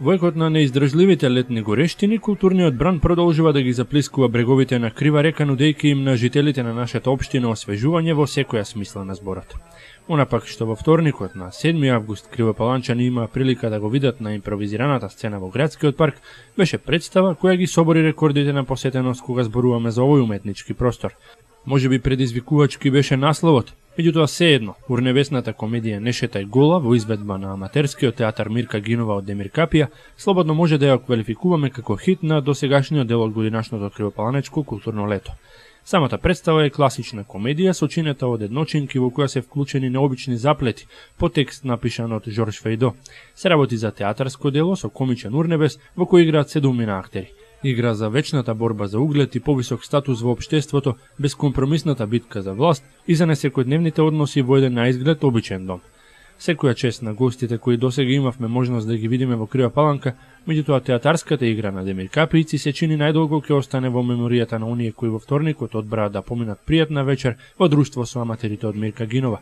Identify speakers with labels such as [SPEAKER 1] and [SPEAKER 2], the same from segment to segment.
[SPEAKER 1] Во екот на неиздржливите летни горештини, културниот бран продолжува да ги заплискува бреговите на крива река, нудејќи им на жителите на нашата општина освежување во секоја смисла на зборот. Онапак што во вторникот на 7 август кривопаланчани има прилика да го видат на импровизираната сцена во градскиот парк, беше представа која ги собори рекордите на посетеност кога зборуваме за овој уметнички простор. Можеби предизвикувачки беше насловот, меѓутоа сеедно, урневесната комедија "Не шетај гола" во изведба на аматерскиот театар Мирка Гинова од Демиркапија, слободно може да ја квалификуваме како хит на досегашниот дел од годинашното кривопаланечко културно лето. Самата представа е класична комедија со чинета од едночинки во која се вклучени необични заплети по текст напишан од Жорж Фейдо. Се работи за театарско дело со комичен урневес во кој играат 7 актери. Игра за вечната борба за углед и повисок статус во општеството, безкомпромисната битка за власт и за несекојдневните односи во еден наизглед обичен дом. Секоја чест на гостите кои досега имавме можност да ги видиме во Крива Паланка, меѓутоа театарската игра на демиркапијци се чини најдолго ќе остане во меморијата на оние кои во вторникот одбраа да поминат пријатна вечер во друштво со аматерите од Мирка Гинова.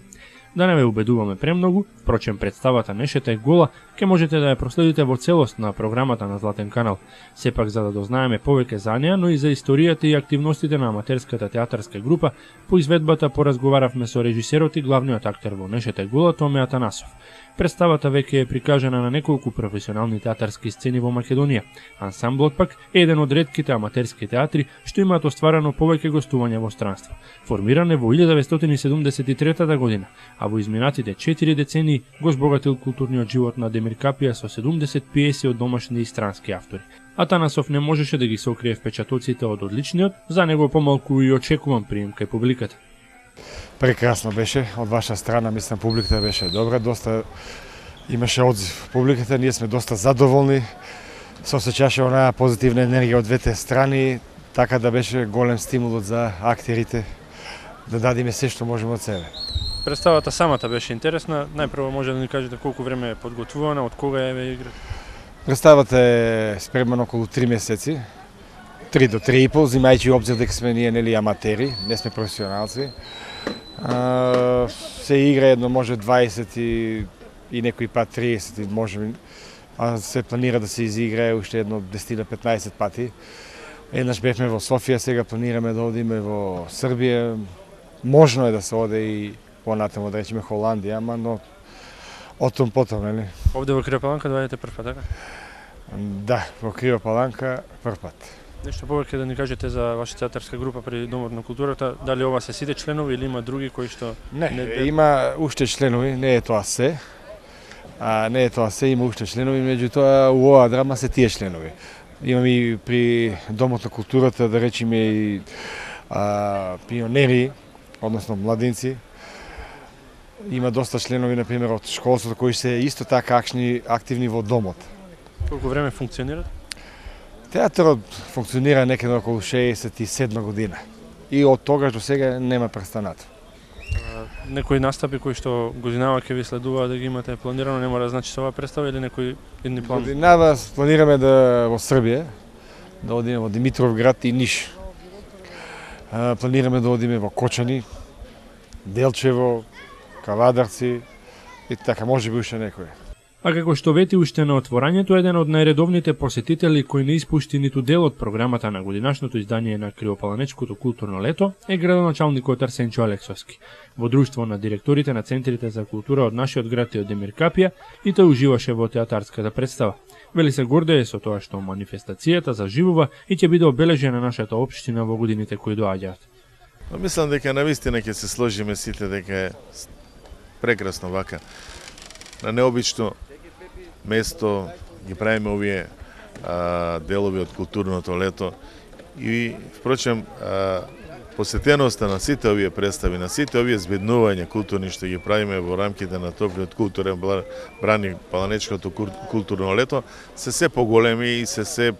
[SPEAKER 1] Да не ве убедуваме премногу, впрочем представата "Не шетај гола" ќе можете да ја проследите во целост на програмата на Златен канал. Сепак за да дознаеме повеќе за неа, но и за историјата и активностите на аматерската театарска група, по изведбата поразговаравме со режисерот и главниот актер во "Не шетај гола" Томе Атанасов. Представата веќе е прикажана на неколку професионални театарски сцени во Македонија. Ансамблот пак е еден од ретките аматерски театри што имаат остварано повеќе гостувања во странство. Формиран е во 1973 година, а во изминатите 4 децении го збогатил културниот живот на Демиркапија со 70 пиеси од домашни и странски автори. Атанасов не можеше да ги сокрие впечатоците од одличниот, за него помалку и очекуван прием кај публиката.
[SPEAKER 2] Прекрасно беше од ваша страна, мислам публиката беше добра, доста имаше одзив публиката, ние сме доста задоволни, се осеќаше онаа позитивна енергија од двете страни, така да беше голем стимул за актерите да дадиме се што можеме од себе.
[SPEAKER 1] Представата самата беше интересна, најпрво може да ни кажете колку време е подготвувана, од кога е игра?
[SPEAKER 2] Представата е спремана околу 3 месеци, 3 до 3,5, зимајќи обзир дека сме ние нели аматери, не сме професионалци. Се игра едно може 20 и некој пат 30 може, а се планира да се изиграе уште едно 10-15 пати. Еднаш бевме во Софија, сега планираме да одиме во Србија. Можно е да се оде и понатаму, да речеме Холандија, ама но отом потом, нели?
[SPEAKER 1] Овде во Крива Паланка доаѓате прв пат, така?
[SPEAKER 2] Да, во Крива Паланка прв пат.
[SPEAKER 1] Нешто повеќе да ни кажете за вашата театарска група при Домот на културата, дали ова се сите членови или има други кои што
[SPEAKER 2] има уште членови, не е тоа се. Не е тоа се, има уште членови, меѓутоа у оваа драма се тие членови. Имаме и при Домот на културата, да речеме и пионери, односно младинци. Има доста членови, например, од школството кои се исто така активни во домот.
[SPEAKER 1] Колку време функционират?
[SPEAKER 2] Театарот функционира некаде околу 67 година. И од тогаш до сега нема престанато.
[SPEAKER 1] Некои настапи кои што годинава ќе ви следува да ги имате планирано, не мора да значи со оваа представа или некои едни план?
[SPEAKER 2] Годинава планираме да во Србија, да одиме во Димитровград и Ниш. Планираме да одиме во Кочани, Делчево, Кавадарци и така можеби уште некои.
[SPEAKER 1] А како што вети уште на отворањето, еден од најредовните посетители кои не испушти ниту дел од програмата на годинашното издание на Кривопаланечкото културно лето е градоначалникот Арсенчо Алексовски. Во друштво на директорите на центрите за култура од нашиот град и од Демиркапија и тој уживаше во театарската представа. Вели се гордее со тоа што манифестацијата заживува и ќе биде обележена нашата општина во годините кои доаѓаат.
[SPEAKER 3] Мислам дека навистина ќе се сложиме сите дека е прекрасно вака. На необично место ги правиме овие делови од културното лето и впрочем посетеноста на сите овие представи, на сите овие збеднувања културни што ги правиме во рамките на топлиот културен брани Паланечкото културно лето се поголеми и се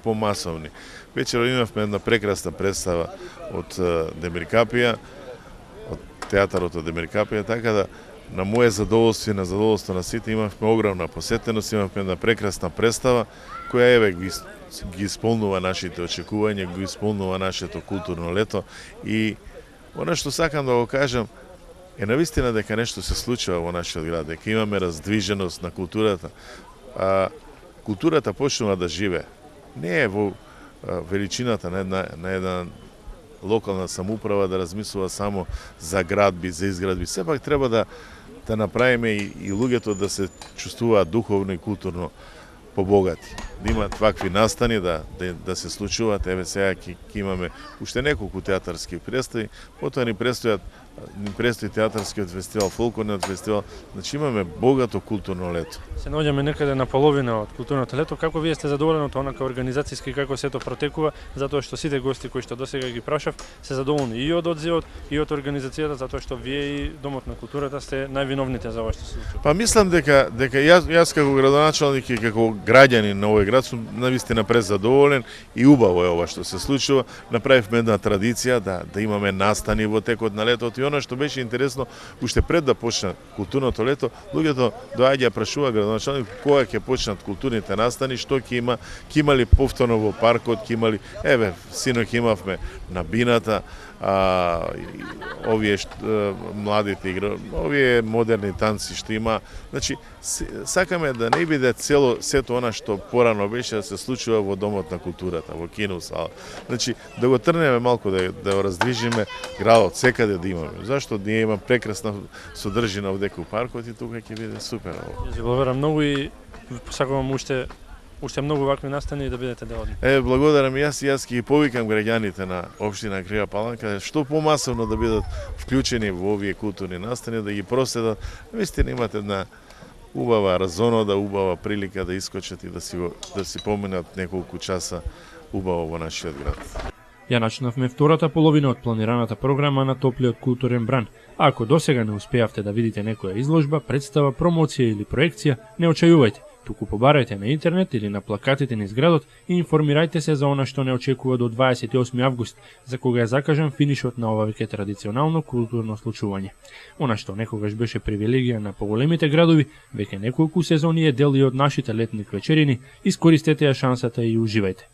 [SPEAKER 3] помасовни. Вечер имавме една прекрасна представа од Демиркапија, од театарот од Демиркапија, така да на моје задоволство и на задоволство на сите имавме огромна посетеност, имавме една прекрасна представа која еве ги исполнува нашите очекувања, ги исполнува нашето културно лето и она што сакам да го кажам е навистина дека нешто се случува во нашиот град, дека имаме раздвиженост на културата. културата почнува да живее. Не е во величината на една локална самоуправа да размислува само за градби, за изградби. Сепак треба да направиме и луѓето да се чувствуваат духовно и културно побогати. Да има такви настани, да се случуваат. Еве сега ќе имаме уште неколку театарски представи, потоа ни предстои театарскиот фестивал, фолклорниот фестивал. Значи имаме богато културно лето.
[SPEAKER 1] Се наоѓаме некаде на половина од културното лето. Како вие сте задоволени од онака организацијски како сето протекува, затоа што сите гости кои што досега ги прашав се задоволни и од одзивот и од организацијата, затоа што вие и Домот на културата сте највиновните за ова што се случува.
[SPEAKER 3] Па мислам дека јас како градоначалник и како граѓанин на овој град сум навистина презадоволен и убаво е ова што се случува. Направивме една традиција да имаме настани во текот на летото и она што беше интересно, уште пред да почне културното лето, луѓето доаѓа прашува градоначалник кога ќе почнат културните настани, што ќе има, ќе имали повторно во паркот, ќе имали, еве, синоќ имавме на бината, овие младите игра, овие модерни танци што има. Значи, сакаме да не биде сето она што порано беше да се случува во Домот на културата, во киносала. Значи, да го трнеме малку, да го раздвижиме градот, секаде да имаме. Зашто ние има прекрасна содржина овде у паркот и тука ќе биде супер.
[SPEAKER 1] Јас ви благодарам многу и сакувам уште многу вакви настани и да бидете дел од нив.
[SPEAKER 3] Благодарам јас ќе ги повикам граѓаните на општина Крива Паланка што помасовно да бидат вклучени во овие културни настани, да ги проследат. Вистина имате една убава разонода, убава прилика да искочат и да си поминат неколку часа убаво во нашиот град.
[SPEAKER 1] Ја начнавме втората половина од планираната програма на топлиот културен бран. А ако досега не успеавте да видите некоја изложба, представа, промоција или проекција, не очајувајте. Туку побарајте на интернет или на плакатите низ градот и информирајте се за она што не очекува до 28 август, за кога е закажан финишот на ова веќе традиционално културно случување. Она што некогаш беше привилегија на поголемите градови, веќе неколку сезони е дел и од нашите летни вечерини, искористете ја шансата и уживајте.